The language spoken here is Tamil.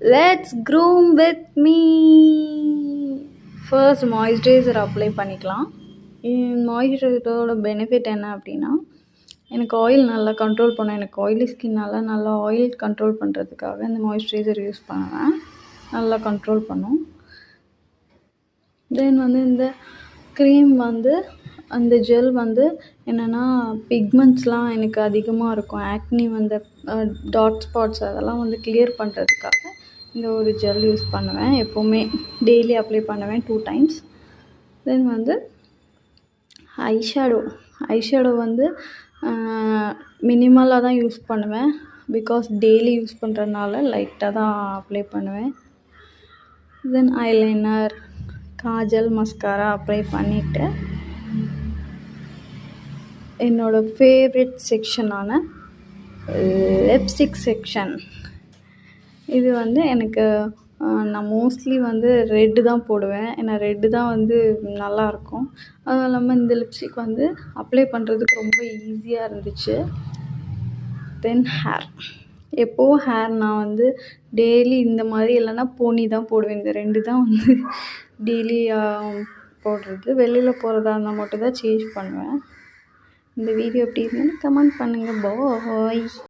Let's groom with me. First moisturiser apply பண்ணிக்கலாம். மாய்ஸ்சரைசரோட பெனிஃபிட் என்ன அப்படின்னா, எனக்கு ஆயில் நல்லா கண்ட்ரோல் பண்ணும். எனக்கு ஆயிலி ஸ்கின்னால் நல்லா ஆயில் கண்ட்ரோல் பண்ணுறதுக்காக இந்த மாய்ஸ்சரைசர் யூஸ் பண்ணுவேன். நல்லா கண்ட்ரோல் பண்ணும். தென் இந்த க்ரீம் அந்த ஜெல் என்னென்னா பிக்மெண்ட்ஸ்லாம் எனக்கு அதிகமாக இருக்கும். ஆக்னி டாட் ஸ்பாட்ஸ் அதெல்லாம் கிளியர் பண்ணுறதுக்காக இந்த ஒரு ஜெல் யூஸ் பண்ணுவேன். எப்போவுமே டெய்லி அப்ளை பண்ணுவேன் 2 times. தென் ஐஷேடோ மினிமலாக தான் யூஸ் பண்ணுவேன். பிகாஸ் டெய்லி யூஸ் பண்ணுறதுனால லைட்டாக தான் அப்ளை பண்ணுவேன். தென் ஐலைனர், காஜல், மஸ்காரா அப்ளை பண்ணிவிட்டு என்னோடய ஃபேவரட் செக்ஷனான லிப்ஸ்டிக் செக்ஷன். இது எனக்கு நான் மோஸ்ட்லி ரெட்டு தான் போடுவேன். ஏன்னா ரெட்டு தான் நல்லாயிருக்கும். அதுவும் இல்லாமல் இந்த லிப்ஸ்டிக் அப்ளை பண்ணுறதுக்கு ரொம்ப ஈஸியாக இருந்துச்சு. தென் எப்போவும் ஹேர் நான் டெய்லி இந்த மாதிரி இல்லைன்னா போனி தான் போடுவேன். இந்த 2 தான் டெய்லி போடுறது. வெளியில் போகிறதா இருந்தால் மட்டும் தான் சேஞ்ச் பண்ணுவேன். இந்த வீடியோ எப்படி இருக்குன்னு கமெண்ட் பண்ணுங்கள். பாய்.